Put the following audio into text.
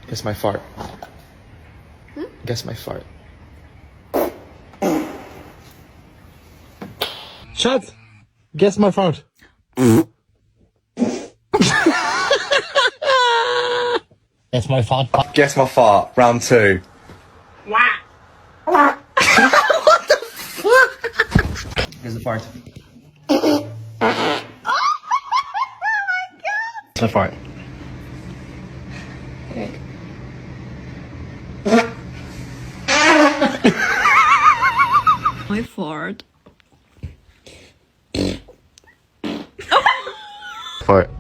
Guess my fart. Guess my fart. Schatz, guess my fart. Guess my fart. Guess my fart. Round 2. What the fuck? Guess the fart. Guess my fart. My fart. Fart.